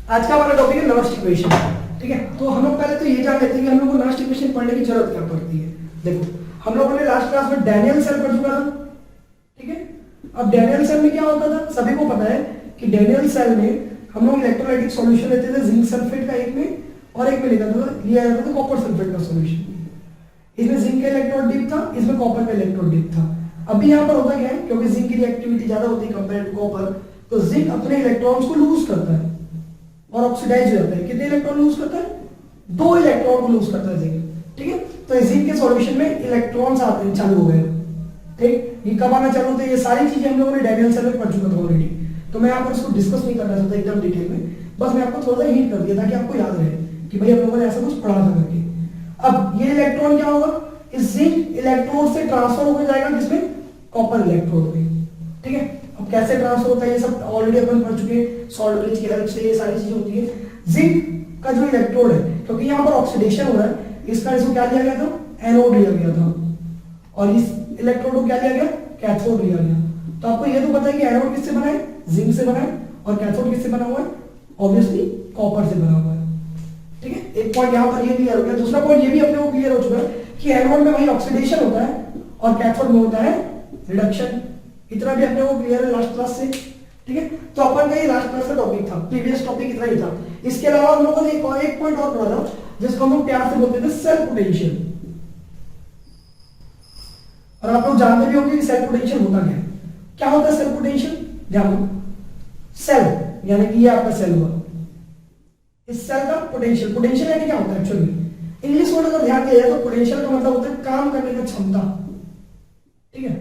आज का हमारा टॉपिक है नॉस्ट इक्वेशन। ठीक है, तो हम लोग पहले तो ये जान लेते हैं कि हम लोग को नॉस्ट इक्वेशन पढ़ने की जरूरत क्या पड़ती है। देखो, हम लोगों ने लास्ट क्लास में डैनियल सेल पढ़ चुका था। ठीक है, अब डैनियल सेल में क्या होता था, सभी को पता है कि डैनियल सेल में हम लोग इलेक्ट्रोलाइटिक सॉल्यूशन लेते थे जिंक सल्फेट का एक में, और एक में लिया जाता था कॉपर सल्फेट का सॉल्यूशन। इसमें जिंक का इलेक्ट्रोड डिप था, इसमें कॉपर का इलेक्ट्रोड डिप था। अभी यहाँ पर होता क्या है, क्योंकि जिंक की रिएक्टिविटी ज्यादा होती है कंपेयर टू कॉपर, तो जिंक अपने इलेक्ट्रॉन्स को लूज करता है और ऑक्सीडाइज हो जाता है। कितने इलेक्ट्रॉन लूज करता है? 2 इलेक्ट्रॉन को लूज करता है जिंक। ठीक है, तो जिंक के सॉल्यूशन में इलेक्ट्रॉन्स आते हैं, चालू हो गए। ठीक, ये कब आना चालू होते, ये सारी चीजें हम लोगों ने डैनियल सेल में पढ़ चुका था ऑलरेडी, तो मैं यहाँ पर इसको डिस्कस नहीं करना चाहता एकदम डिटेल में, बस मैं आपको थोड़ा सा हिंट कर दिया ताकि आपको याद रहे कि भाई हम लोगों ने ऐसा कुछ पढ़ा था करके। अब ये इलेक्ट्रॉन क्या होगा, इस जिंक इलेक्ट्रोड से ट्रांसफर हो जाएगा किसमें, कॉपर इलेक्ट्रोड में। ठीक है, अब कैसे ट्रांसफर होता है ये सब ऑलरेडी अपन पढ़ चुके हैं, सॉल्ट ब्रिज की हेल्प से ये सारी चीजें होती है। जिंक का जो इलेक्ट्रोड है, क्योंकि यहाँ पर ऑक्सीडेशन हो रहा है, इसका इसको क्या लिया गया था, एनोड लिया गया था, और इस इलेक्ट्रोड को क्या लिया गया, कैथोड लिया गया। तो आपको ये तो पता है कि एनोड किससे बना है, जिंक से बना है, और कैथोड किससे बना हुआ है, ऑब्वियसली कॉपर से बना हुआ है। ठीक है, एक पॉइंट यहाँ पर ये क्लियर हो गया। दूसरा पॉइंट ये भी अपने को क्लियर हो चुका है कि एनोड में भाई ऑक्सीडेशन होता है और कैथोड में होता है रिडक्शन। इतना भी अपने को क्लियर है लास्ट क्लास से। ठीक है, तो अपन का ये लास्ट क्लास का टॉपिक था, प्रीवियस टॉपिक इतना ही था। इसके अलावा हम लोगों ने एक पॉइंट और पढ़ा था जिसको हम लोग प्यार से बोलते थे सेल पोटेंशियल। और आप लोग जानते भी होंगे कि सेल पोटेंशियल होता क्या है। क्या होता है सेल पोटेंशियल, ध्यान दो। सेल यानी कि ये आपका सेल हुआ, इस सेल का पोटेंशियल, पोटेंशियल यानी क्या होता है एक्चुअली, इंग्लिश वर्ड अगर ध्यान दिया जाए तो पोटेंशियल का मतलब होता है काम करने का क्षमता। ठीक है,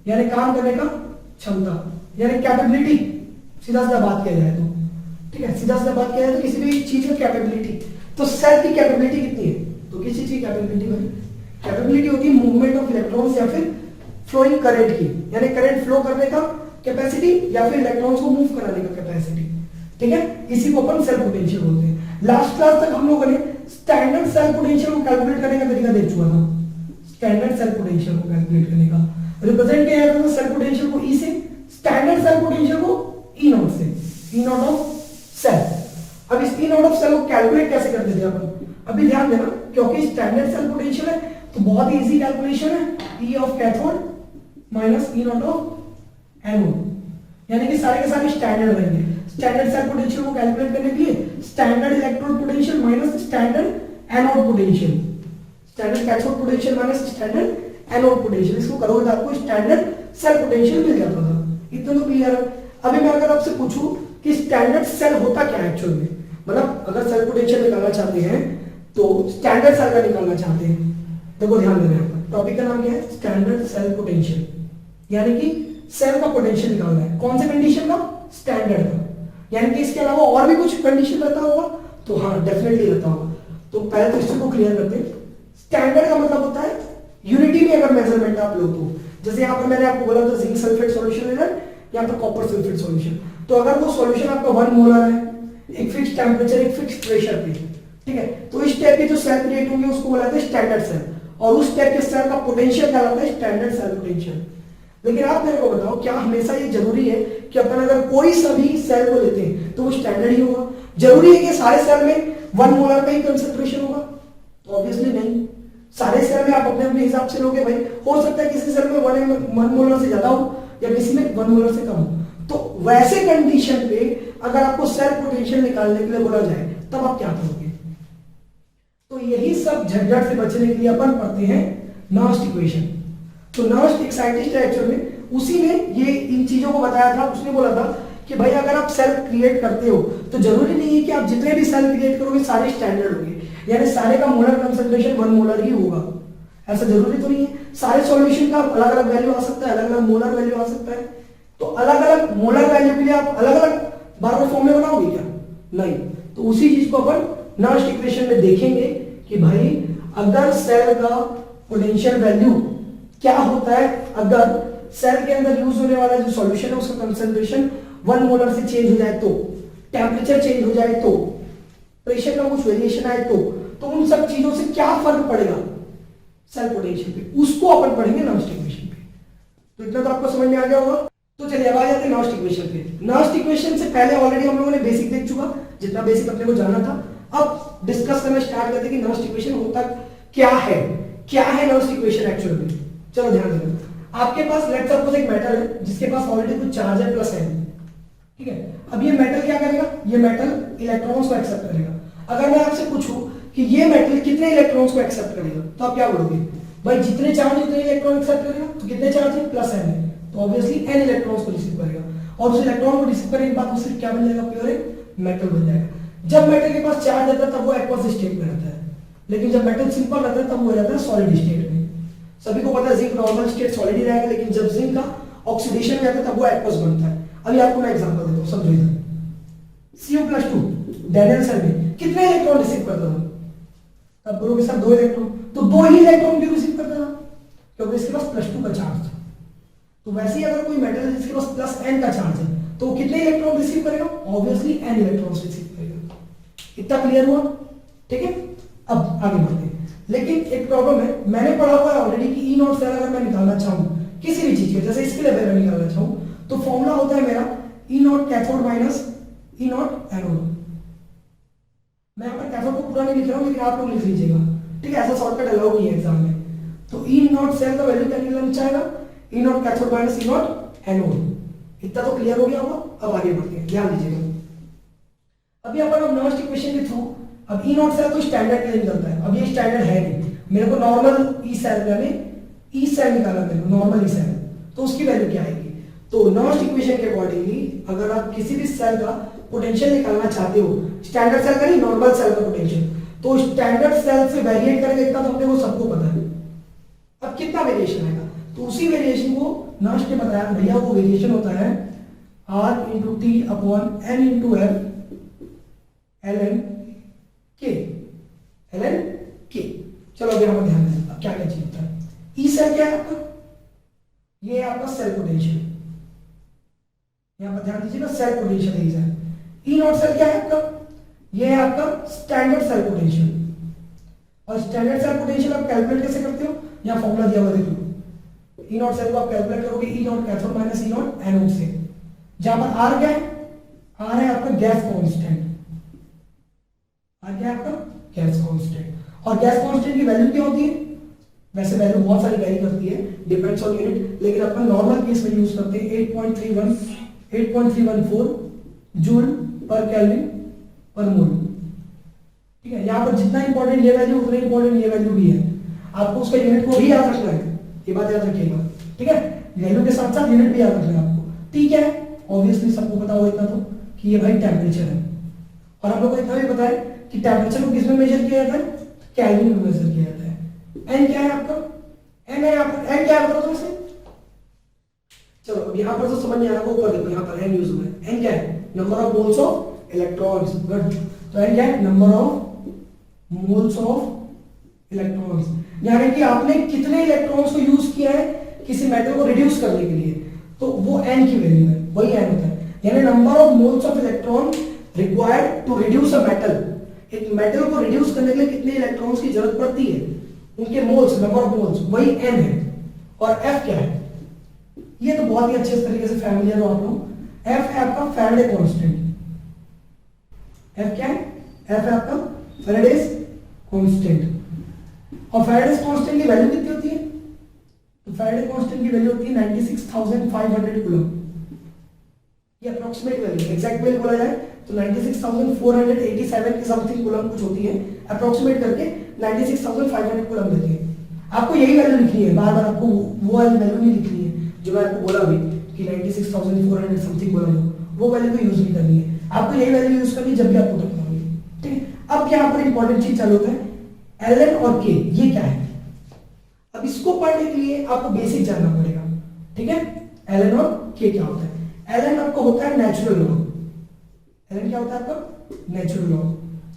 यानी काम करने का क्षमता, यानी कैपेबिलिटी, सीधा सीधा बात किया जाए तो। ठीक है, सीधा सीधा बात किया जाए तो किसी भी चीज की कैपेबिलिटी। तो सेल की कैपेबिलिटी कितनी है, तो किसी चीज की कैपेबिलिटी भाई, कैपेबिलिटी होती है मूवमेंट ऑफ इलेक्ट्रॉन्स या फिर फ्लोइंग करंट की, यानी करंट फ्लो करने का कैपेसिटी या फिर इलेक्ट्रॉन्स को मूव कराने का कैपेसिटी। ठीक है, इसी को अपन सेल पोटेंशियल बोलते हैं। लास्ट क्लास तक हम लोगों ने स्टैंडर्ड सेल पोटेंशियल को कैलकुलेट करने का तरीका देख चुका था। स्टैंडर्ड सेल पोटेंशियल को कैलकुलेट करने का रिप्रेजेंट किया जाता है सेल पोटेंशियल को ई से, स्टैंडर्ड सेल पोटेंशियल को ई नॉट से, ई नॉट ऑफ सेल। अब इस ई नॉट ऑफ सेल को कैलकुलेट कैसे करते थे अपन, अभी ध्यान देना, क्योंकि स्टैंडर्ड सेल पोटेंशियल है तो बहुत ही इजी कैलकुलेशन है, ई of cathode minus E naught of anode, यानी कि सारे के सारे स्टैंडर्ड रहेंगे। स्टैंडर्ड सेल पोटेंशियल को कैलकुलेट करने के लिए standard electrode potential minus standard anode potential, standard cathode potential minus standard anode potential, इसको करोगे तो आपको स्टैंडर्ड सेल पोटेंशियल मिल जाता था। इतना तो क्लियर है। अभी मैं अगर आपसे पूछूं कि स्टैंडर्ड सेल होता क्या है एक्चुअल में, मतलब अगर सेल पोटेंशियल निकालना चाहते हैं तो स्टैंडर्ड सेल का निकालना चाहते हैं, देखो ध्यान देना है, टॉपिक का नाम क्या है, स्टैंडर्ड सेल पोटेंशियल, यानी कि सेल का पोटेंशियल निकालना है। कौन से कंडीशन का, स्टैंडर्ड का, यानी कि इसके अलावा और भी कुछ कंडीशन रहता होगा तो हाँ डेफिनेटली रहता होगा। तो पहले तो इसको क्लियर करते हैं। स्टैंडर्ड का मतलब होता है यूनिटी में अगर मेजरमेंट आप लो तो, जैसे यहाँ पर मैंने आपको बोला था जिंक सल्फेट सॉल्यूशन लेना है, यहाँ पर कॉपर सल्फेट सॉल्यूशन, तो अगर वो सॉल्यूशन आपका 1 मोलर है, एक फिक्स टेम्परेचर एक फिक्स प्रेशर पे, ठीक है, तो इस टाइप के जो सेल क्रिएट होंगे उसको बोला जाता है स्टैंडर्ड सेल, और उस टाइप के सेल का पोटेंशियल क्या होता है, स्टैंडर्ड सेल पोटेंशियल। लेकिन आप मेरे को बताओ, क्या हमेशा ये जरूरी है कि अपन अगर कोई सभी सेल को लेते हैं तो वो स्टैंडर्ड ही होगा? जरूरी है कि सारे सेल में 1 मोलर का ही कंसंट्रेशन होगा? तो ऑब्वियसली नहीं। सारे सेल में आप अपने अपने हिसाब से लोगे भाई, हो सकता है किसी सेल में 1 मोलर से ज्यादा हो या किसी में 1 मोलर से कम हो। तो वैसे कंडीशन पे अगर आपको सेल पोटेंशियल निकालने के लिए बोला जाए तब आप क्या करोगे? तो यही सब झंझट से बचने के लिए अपन पढ़ते हैं नॉस्ट इक्वेशन। तो नॉस्ट एक साइंटिस्ट है एक्चुअल में, उसी ने ये इन चीजों को बताया था। उसने बोला था कि भाई अगर आप सेल क्रिएट करते हो तो जरूरी नहीं है कि आप जितने भी सेल क्रिएट करोगे सारे स्टैंडर्ड होंगे, यानी सारे का मोलर कंसंट्रेशन 1 मोलर ही होगा, ऐसा जरूरी तो नहीं है। सारे सॉल्यूशन का अलग अलग वैल्यू आ सकता है, अलग अलग मोलर वैल्यू आ सकता है। तो अलग अलग मोलर वैल्यू के लिए आप अलग अलग बार बार फॉर्मूले बनाओगे क्या? नहीं। तो उसी चीज को अपन नॉस्ट इक्वेशन में देखेंगे कि भाई अगर सेल का पोटेंशियल वैल्यू क्या होता है, अगर सेल के अंदर यूज होने वाला जो सॉल्यूशन है उसका कंसंट्रेशन 1 मोलर से चेंज हो जाए, तो टेम्परेचर चेंज हो जाए, तो प्रेशर का कुछ वेरिएशन आए, तो उन सब चीजों से क्या फर्क पड़ेगा सेल पोटेंशियल पे, उसको अपन पढ़ेंगे नॉस्ट इक्वेशन पे। तो इतना तो आपको समझ में आ गया होगा। तो चलिए अब आ जाते हैं नॉस्ट इक्वेशन पे। नॉस्ट इक्वेशन से पहले ऑलरेडी हम लोगों ने बेसिक देख चुका जितना बेसिक अपने को जानना था। अब डिस्कस करना स्टार्ट करते कि नर्स्ट इक्वेशन होता क्या है नर्स्ट इक्वेशन एक्चुअल में। चलो ध्यान देना, आपके पास लेट्स सपोज एक मेटल है जिसके पास ऑलरेडी कुछ चार्ज है प्लस n, ठीक है। अब ये मेटल क्या करेगा, ये मेटल इलेक्ट्रॉन्स को एक्सेप्ट करेगा। अगर मैं आपसे पूछूं कि ये मेटल कितने इलेक्ट्रॉन्स को एक्सेप्ट करेगा, तो आप क्या बोलोगे, भाई जितने चार्ज उतने इलेक्ट्रॉन एक्सेप्ट करेगा। तो कितने चार्ज है, प्लस n है, तो ऑब्वियसली n इलेक्ट्रॉन्स को रिसीव करेगा। और उस इलेक्ट्रॉन को रिसीव करने के बाद वो सिर्फ क्या बन जाएगा, प्योर मेटल बन जाएगा। जब मेटल के पास चार्ज रहता है तब वो एक्वस स्टेट में रहता है, लेकिन जब मेटल सिंपल रहता है तब वो हो जाता है सॉलिड स्टेट में। सभी को पता है जिंक नॉर्मल स्टेट सॉलिड ही रहेगा, लेकिन जब जिंक का ऑक्सीडेशन में जाता है तब वो एक्वस बनता है। अभी आपको मैं एग्जांपल देता हूं, समझो इधर CO+2 डैनियल सेल में कितने इलेक्ट्रॉन रिसीव करता था, तब बोलोगे सर 2 इलेक्ट्रॉन, तो 2 ही इलेक्ट्रॉन क्यों रिसीव करता था, क्योंकि इसके पास +2 का चार्ज था। तो वैसे ही अगर कोई मेटल है जिसके पास प्लस n का चार्ज है तो वो कितने इलेक्ट्रॉन रिसीव करेगा, ऑब्वियसली n इलेक्ट्रॉन्स रिसीव करेगा। इतना क्लियर हुआ, ठीक है। अब आगे बढ़ते हैं, लेकिन एक प्रॉब्लम है, मैंने पढ़ा हुआ है ऑलरेडी कि E0 सेल अगर मैं निकालना चाहूं किसी भी चीज के, जैसे इसके लेवल में निकालना चाहूं, तो फॉर्मूला होता है मेरा E0 cathode minus E0 anode. मैं यहाँ पर कैथोड को पूरा नहीं लिख रहा हूं, लेकिन आप लोग लिख लीजिएगा, ठीक है। ऐसा शॉर्टकट अलाउ नहीं है एग्जाम में। तो E0 सेल का वैल्यू क्या निकलना चाहेगा, E0 cathode minus E0 anode. इतना तो क्लियर हो गया होगा। अब आगे बढ़ते हैं, ध्यान दीजिएगा। अब यहाँ पर हम नर्स्ट इक्वेशन के थ्रू, अब E0 सेल तो स्टैंडर्ड के लिए निकलता है, अब ये स्टैंडर्ड है नहीं, मेरे को नॉर्मल ई सेल यानी ई सेल निकालना, मेरे को नॉर्मल ई सेल, तो उसकी वैल्यू क्या आएगी। तो नर्स्ट इक्वेशन के अकॉर्डिंगली अगर आप किसी भी सेल का पोटेंशियल निकालना चाहते हो, स्टैंडर्ड सेल का नहीं नॉर्मल सेल का पोटेंशियल, तो स्टैंडर्ड सेल से वेरिएट करेगा, इतना तो अपने को सबको पता है। अब कितना वेरिएशन आएगा, तो उसी वेरिएशन को नर्स्ट ने बताया भैया, वो वेरिएशन होता है R/T/N/F ln k। चलो अभी हम ध्यान दें क्या क्या चीज होता है। ई सेल क्या है आपका, ये है आपका सेल पोटेंशियल, यहां पर ध्यान दीजिएगा, सेल पोटेंशियल है ई सेल। E0 सेल क्या है आपका, ये है आपका स्टैंडर्ड सेल पोटेंशियल। और स्टैंडर्ड सेल पोटेंशियल आप कैलकुलेट कैसे करते हो, यहां फॉर्मूला दिया हुआ देखो। E0 सेल को आप कैलकुलेट करोगे E0 cathode minus E0 anode से, जहां पर R क्या है, R है आपका गैस कांस्टेंट, R क्या है आपका गैस कांस्टेंट। और गैस कांस्टेंट की वैल्यू क्या होती है, वैसे वैल्यू बहुत सारी वैरी करती है, डिपेंड्स ऑन यूनिट, लेकिन अपन नॉर्मल केस में यूज करते हैं 8.14 जूल पर केल्विन पर मोल, ठीक है। यहां पर जितना इंपॉर्टेंट ये वैल्यू उतना इंपॉर्टेंट ये वैल्यू भी है, आपको उसका यूनिट को भी याद रखना है, ये बात याद रखिएगा, ठीक है। वैल्यू के साथ साथ यूनिट भी याद रखना है आपको, ठीक है। ऑब्वियसली सबको पता होगा इतना तो कि ये भाई टेम्परेचर है, और हम लोग को इतना भी पता है कि टेम्परेचर को किसमें मेजर किया जाता है, केल्विन में मेजर किया जाता है। एन क्या है आपका, एन है आपका, एन क्या है बताओ तो इसे। चलो अब यहां पर तो समझ नहीं आ रहा, वो ऊपर देखो, यहां पर एन यूज हुआ है। एन क्या है, number of moles of electrons, good. तो एन क्या है, number of moles of electrons, यानी कि आपने कितने इलेक्ट्रॉन्स को यूज किया है किसी मेटल को रिड्यूस करने के लिए, तो वो एन की वैल्यू है, वही एन होता है। यानी number of moles of electron required to reduce a metal, एक मेटल को रिड्यूस करने के लिए कितने इलेक्ट्रॉन्स की जरूरत पड़ती है, उनके मोल्स, नंबर ऑफ मोल्स, वही एन है। और एफ क्या है, ये तो बहुत ही अच्छे तरीके से फैमिलियर हो आप लोग। एफ है आपका फैराडे कांस्टेंट, एफ क्या है, एफ है आपका फैराडेज कांस्टेंट। और फैराडेज कांस्टेंट की वैल्यू कितनी होती है, तो फैराडे कांस्टेंट की वैल्यू होती है 96,500 कूलम, ये अप्रोक्सीमेट वैल्यू, एग्जैक्ट वैल्यू बोला जाए तो 96,487 की समथिंग कूलम कुछ होती है, अप्रोक्सीमेट करके 96,500 कूलम देते हैं। आपको यही वैल्यू लिखनी है, बार बार आपको वो वाली वैल्यू नहीं लिखनी है जो मैं आपको बोला अभी कि 96,400 समथिंग कूलम हो, वो वैल्यू को यूज नहीं करनी है, आपको यही वैल्यू यूज करनी है जब भी आप पुट करोगे, ठीक है। अब क्या यहाँ पर इंपॉर्टेंट चीज चालू होता है, एल और के, ये क्या है। अब इसको पढ़ने के लिए आपको बेसिक जानना पड़ेगा, ठीक है। एल और के क्या होता है, एल आपको होता है नेचुरल लॉग, एल क्या होता है आपका नेचुरल लॉग,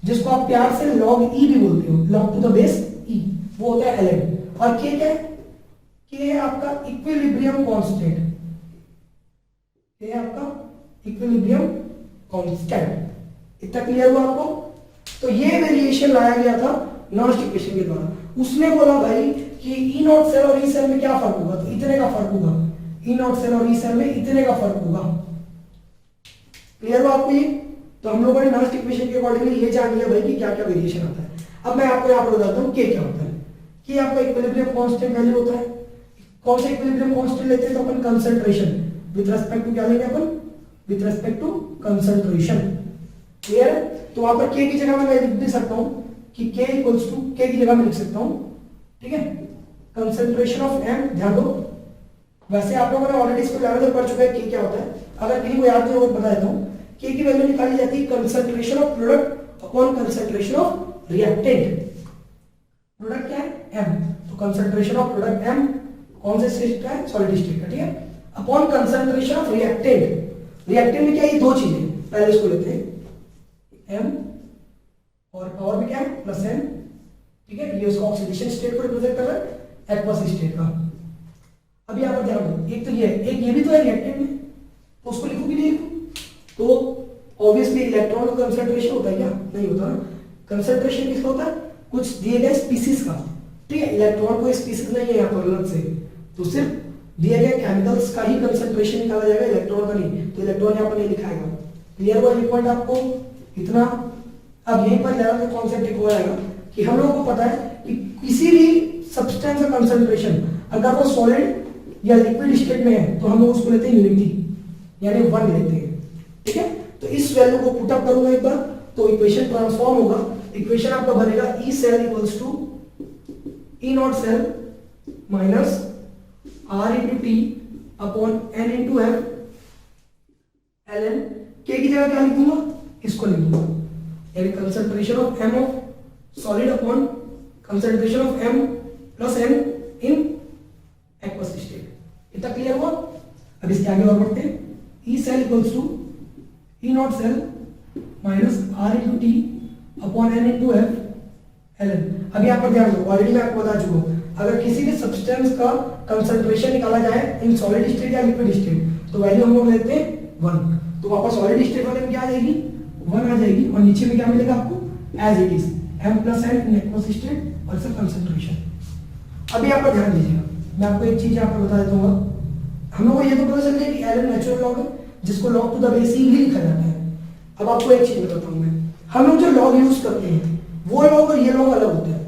जिसको आप प्यार से लॉग ई भी बोलते हो, लॉग टू द बेस ई, वो होता है एल। और के क्या है, के है आपका इक्विलिब्रियम कांस्टेंट, के है आपका इक्विलिब्रियम कांस्टेंट। इतना क्लियर हुआ आपको। तो ये वेरिएशन लाया गया था नर्स्ट इक्वेशन के द्वारा। उसने बोला भाई कि E0 सेल और ई सेल में क्या फर्क होगा, तो इतने का फर्क होगा, E0 सेल और ई सेल में इतने का फर्क होगा। क्लियर हुआ आपको ये। तो हम लोगों ने नॉस्ट इक्वेशन के अकॉर्डिंगली ये जान लिया भाई कि क्या क्या वेरिएशन आता है। अब मैं आपको यहाँ पर बताता हूँ के क्या होता है। कि आपका इक्विलिब्रियम कांस्टेंट वैल्यू होता है। कौन सा इक्विलिब्रियम कांस्टेंट लेते हैं तो अपन कंसंट्रेशन विद रिस्पेक्ट टू क्या लेंगे अपन, with respect to concentration. Clear है? तो वहां पर के की जगह मैं लिख भी सकता हूं कि k इक्वल्स टू, के की जगह मैं लिख सकता हूं, ठीक है, कंसंट्रेशन ऑफ m। ध्यान दो, वैसे आप लोगों ने ऑलरेडी इसको ज्यादा पढ़ चुका है के क्या होता है। अगर कहीं को याद नहीं हो बता देता हूं, के की वैल्यू निकाली जाती है concentration of product upon concentration of reactant. Product क्या है m, तो कंसंट्रेशन ऑफ प्रोडक्ट m कौन से स्टेट का है, सॉलिड स्टेट का, ठीक है, upon concentration of reactant. Reactant में क्या है, ये दो चीजें, पहले इसको लेते हैं m और पावर में क्या है प्लस n, ठीक है, ये उसका ऑक्सीडेशन स्टेट को रिप्रेजेंट कर रहा है, एक्वस स्टेट का। अब यहां पर ध्यान दो, एक तो ये है, एक ये भी तो है रिएक्टेंट में, तो उसको लिखूं कि नहीं लिखूं, तो ऑब्वियसली इलेक्ट्रॉन का कंसंट्रेशन होता है क्या, नहीं होता ना। कंसंट्रेशन किसका होता है, कुछ दिए गए स्पीसीज का, ठीक है, इलेक्ट्रॉन कोई स्पीसीज नहीं है यहाँ पर अलग से, तो सिर्फ दिए गए केमिकल्स का ही कंसंट्रेशन निकाला जाएगा, इलेक्ट्रॉन का नहीं। तो इलेक्ट्रॉन यहाँ पर नहीं लिखाएगा। क्लियर हुआ ये पॉइंट आपको इतना। अब यहीं पर लेवल का कॉन्सेप्ट एक हो जाएगा कि हम लोगों को पता है कि किसी भी सब्सटेंस का कंसंट्रेशन अगर वो सॉलिड या लिक्विड स्टेट में है तो हम लोग उसको लेते हैं यूनिटी, यानी 1 लेते हैं, ठीक है। तो इस वैल्यू को पुट अप करूंगा एक बार तो इक्वेशन ट्रांसफॉर्म होगा। इक्वेशन आपका बनेगा E cell equals to E naught cell minus R into T upon N into F L N. K की जगह क्या लिखूंगा, इसको लिखूंगा, यानी concentration of M of solid upon concentration of M plus N in aqueous state. इतना clear हुआ। अब इसके आगे और बढ़ते हैं। E cell equals to E naught cell minus R into T upon N into F L N. अभी यहाँ पर ध्यान दो, ऑलरेडी मैं आपको बता चुका हूँ, अगर किसी भी सब्सटेंस का कंसंट्रेशन निकाला जाए इन सॉलिड स्टेट या लिक्विड स्टेट तो वैल्यू हम लोग लेते हैं 1। तो वापस सॉलिड स्टेट वाले में क्या आ जाएगी, 1 आ जाएगी, और नीचे में क्या मिलेगा आपको, as it is m plus n in aqueous state और सब कंसंट्रेशन। अभी आप ध्यान दीजिएगा, मैं आपको एक चीज यहाँ पर बता देता हूँ। हम लोग को ये तो पता चल गया कि एल नेचुरल लॉग है जिसको लॉग टू द बेस ही लिखा जाता है। अब आपको एक चीज बताता हूँ मैं, हम लोग जो लॉग यूज करते हैं वो लॉग और ये लॉग अलग होता है,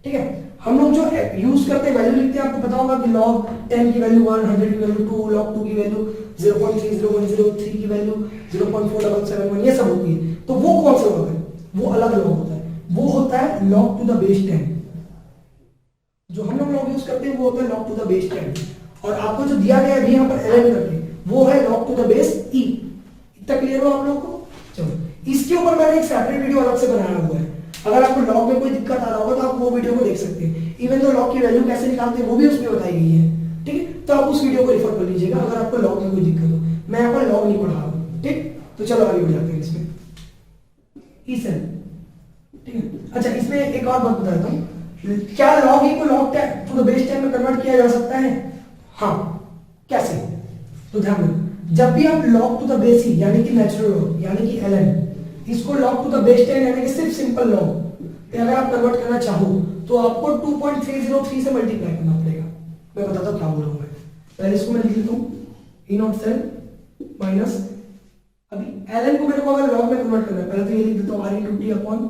ठीक है। हम लोग जो यूज करते हैं वैल्यू लिखते हैं, आपको पता होगा कि लॉग 10 की वैल्यू 1, 100 की वैल्यू 2, log 2 की वैल्यू 0.3, 0.03 की वैल्यू 0.4771, ये सब होती है। तो वो कौन सा लॉग है, वो अलग लॉग होता है, वो होता है log टू द बेस 10। जो हम लोग लॉग यूज करते हैं वो होता है log टू द बेस 10, और आपको जो दिया गया है यहाँ पर ln करके वो है log to the base e। इतना क्लियर हो आप लोगों को। चलो इसके ऊपर मैंने एक सेपरेट वीडियो अलग से बनाया हुआ है, अगर आपको लॉग में कोई दिक्कत आ रहा होगा तो आप वो वीडियो को देख सकते हैं। इवन तो लॉग की वैल्यू कैसे निकालते हैं वो भी उसमें बताई गई है, ठीक है, तो आप उस वीडियो को रेफर कर लीजिएगा अगर आपको लॉग में कोई दिक्कत हो। मैं यहाँ पर लॉग नहीं पढ़ा रहा हूँ, ठीक। तो चलो आगे बढ़ जाते हैं इसमें। ई सेल, ठीक है। अच्छा इसमें एक और बात बताता हूँ, क्या लॉग ई को लॉग टू द बेस 10 में कन्वर्ट किया जा सकता है? हाँ, कैसे? तो ध्यान दो, जब भी आप log टू द बेस ही यानी कि नेचुरल लॉग यानी कि ln इसको log टू द बेस 10 यानी कि सिर्फ सिंपल लॉग अगर आप कन्वर्ट करना चाहो तो आपको 2.303 से मल्टीप्लाई करना पड़ेगा। मैं बताता हूँ क्या बोल रहा हूँ मैं। पहले इसको मैं लिख लेता हूँ ई नॉट सेल माइनस, अभी ln को मेरे को अगर लॉग में कन्वर्ट करना है पहले तो ये लिख देता हूँ r into T upon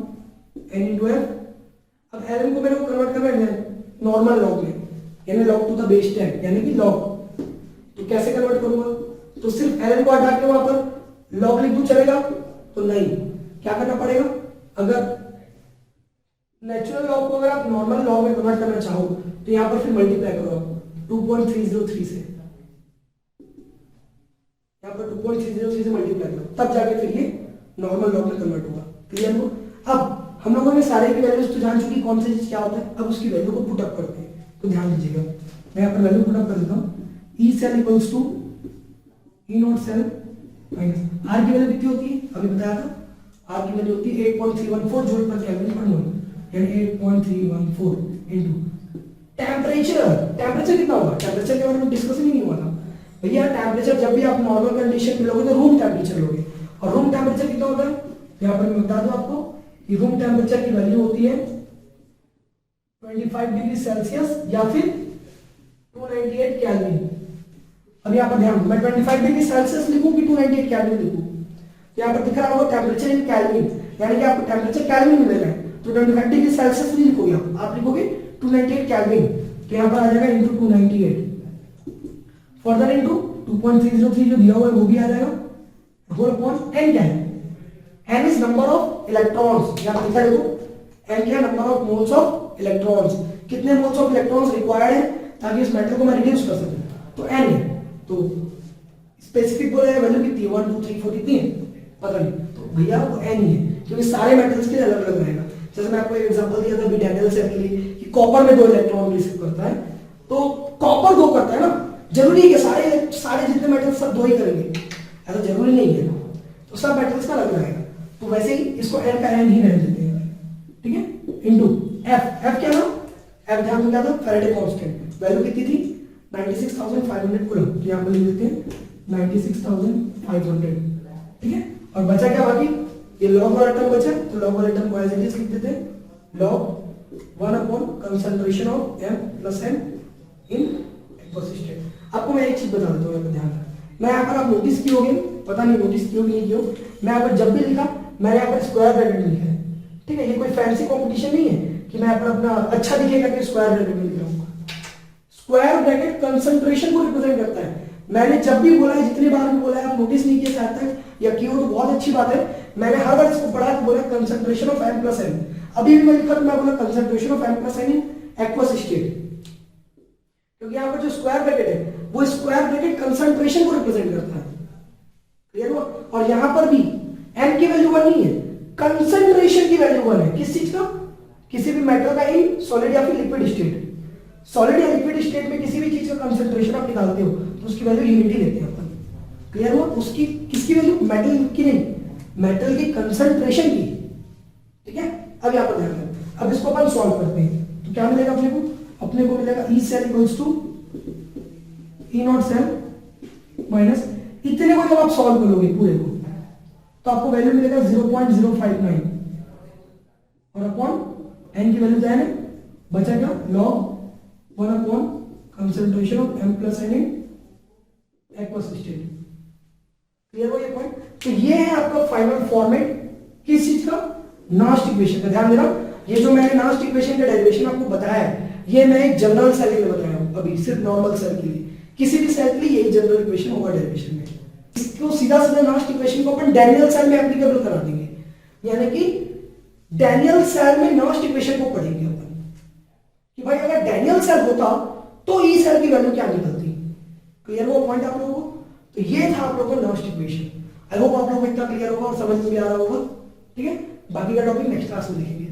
n into f। अब ln को मेरे को कन्वर्ट करना है नॉर्मल लॉग में यानी log टू द बेस 10 यानी कि लॉग। तो कैसे कन्वर्ट करूंगा, तो सिर्फ ln को हटा के वहां पर log लिख दूं चलेगा? तो नहीं, क्या करना पड़ेगा, अगर नेचुरल लॉग को अगर आप नॉर्मल लॉग में कन्वर्ट करना चाहो तो यहां पर फिर मल्टीप्लाई करो आप 2.303 से, यहां पर 2.303 से मल्टीप्लाई करो तब जाके फिर ये नॉर्मल लॉग में कन्वर्ट होगा। क्लियर हो? अब हम लोगों ने सारे की वैल्यूज तो जान चुकी कौन सी चीज क्या होता है। अब उसकी वैल्यू को पुट अप करते हैं, तो ध्यान दीजिएगा मैं यहाँ पर वैल्यू पुट अप कर देता हूँ। E cell equals to E naught cell minus R की वैल्यू कितनी होती है, अभी बताया था, आर की वैल्यू होती है 8.314 जूल पर केल्विन पर मोल, यानी 8.314 इनटू टेम्परेचर। टेम्परेचर कितना होगा, टेम्परेचर के बारे में डिस्कशन ही नहीं हुआ था भैया। टेम्परेचर जब भी आप नॉर्मल कंडीशन में लोगे तो रूम टेम्परेचर लोगे, और रूम टेम्परेचर कितना होता है यहाँ पर मैं बता दूं आपको कि रूम टेम्परेचर की वैल्यू होती है 25 डिग्री सेल्सियस या फिर 298 केल्विन। अब यहाँ पर ध्यान, मैं 25 डिग्री सेल्सियस लिखूं कि 298 केल्विन लिखूं, यहाँ पर दिख रहा होगा टेम्परेचर इन केल्विन, यानी कि आपको टेम्परेचर केल्विन में लेना है, तो 25 डिग्री सेल्सियस नहीं लिखोगे आप लिखोगे 298 केल्विन, तो यहाँ पर आ जाएगा इंटू 298, फर्दर इंटू 2.303 जो दिया हुआ है वो भी आ जाएगा, होल अपॉन n क्या है, n is number of electrons, यहाँ पर लिखा है देखो n क्या number of moles of electrons, कितने मोल्स ऑफ इलेक्ट्रॉन्स रिक्वायर्ड है ताकि इस मेटल को मैं रिड्यूस कर सकूं, तो n है, तो स्पेसिफिक बोला है वैल्यू कितनी है 1 2 3 4 कितनी है पता नहीं, तो भैया वो n ही है, क्योंकि सारे मेटल्स के लिए अलग अलग रहेगा। जैसे मैं आपको एक एग्जांपल दिया था डैनियल सेल के लिए कि कॉपर में 2 इलेक्ट्रॉन रिसीव करता है, तो कॉपर 2 करता है ना, जरूरी है कि सारे जितने मेटल्स सब 2 ही करेंगे, ऐसा जरूरी नहीं है, तो सब मेटल्स का अलग रहेगा, तो वैसे ही इसको n का n ही रहने देते हैं, ठीक है, इनटू f क्या ना, f ध्यान में क्या था फैराडे कांस्टेंट, वैल्यू कितनी थी 96,500 कूलम, तो यहां पर लिख देते हैं 96,500, ठीक है, और बचा क्या बाकी, ये लॉग वाला टर्म बचा, तो लॉग वाला टर्म को एज इट इज लिख देते हैं, log 1 upon concentration of m plus n in aqueous state. आपको मैं एक चीज बता देता हूं, यहाँ पर ध्यान रखना, मैं यहाँ पर आप नोटिस किए पता नहीं नोटिस किए नहीं किए, मैं यहाँ पर जब भी लिखा मैंने यहाँ पर स्क्वायर ब्रैकेट में लिखा है, ठीक है, ये कोई फैंसी कंपटीशन नहीं है कि मैं यहाँ पर अपना अच्छा दिखेगा कि स्क्वायर ब्रैकेट में लिख रहा हूँ, स्क्वायर ब्रैकेट कंसंट्रेशन को रिप्रेजेंट करता है। मैंने जब भी बोला है, जितनी बार भी बोला है, आप नोटिस नहीं किए शायद तक या किए हो तो बहुत अच्छी बात है, मैंने हर बार इसको पढ़ा तो बोला concentration of m plus n, अभी भी मैं लिखा तो मैं बोला concentration of m plus n in aqueous state, क्योंकि यहाँ पर जो स्क्वायर ब्रैकेट है वो स्क्वायर ब्रैकेट कंसंट्रेशन को रिप्रेजेंट करता है, क्लियर हुआ, और यहाँ पर भी m की वैल्यू 1 नहीं है, कंसंट्रेशन की वैल्यू 1 है, किस चीज का, किसी भी मेटल का इन सॉलिड या फिर लिक्विड स्टेट, सॉलिड या लिक्विड स्टेट में किसी भी चीज का कंसंट्रेशन आप निकालते हो तो उसकी वैल्यू यूनिटी लेते हैं अपन, क्लियर हुआ, उसकी किसकी वैल्यू, मेटल की नहीं, मेटल की कंसंट्रेशन की, ठीक है। अब यहाँ पर ध्यान दें, अब इसको अपन सॉल्व करते हैं, तो क्या मिलेगा अपने को मिलेगा E cell equals to E naught cell minus, इतने को जब आप सॉल्व करोगे पूरे को तो आपको वैल्यू मिलेगा 0.059 और अपॉन n की वैल्यू क्या है, बचा क्या, log 1 upon concentration of m plus n in aqueous state, clear हो ये पॉइंट। तो ये है आपका फाइनल फॉर्मेट किस चीज का, नास्ट इक्वेशन का। ध्यान देना, ये जो मैंने नास्ट इक्वेशन का डेरिवेशन आपको बताया है, ये मैं एक जनरल सेल के लिए बताया हूं, अभी सिर्फ नॉर्मल सेल के लिए, किसी भी सेल के लिए यही जनरल इक्वेशन होगा डेरिवेशन में। इसको सीधा सीधा नास्ट इक्वेशन को अपन डैनियल सेल में एप्लीकेबल करा देंगे, यानी कि डैनियल सेल में नास्ट इक्वेशन को पढ़ेंगे अपन कि भाई अगर डैनियल सेल होता तो ई सेल की वैल्यू क्या निकलती, क्लियर हुआ पॉइंट आप लोगों को। तो ये था आप लोगों का नास्ट इक्वेशन, आई होप आप लोगों को इतना क्लियर होगा और समझ में भी आ रहा होगा, ठीक है। बाकी का टॉपिक नेक्स्ट क्लास में देखेंगे।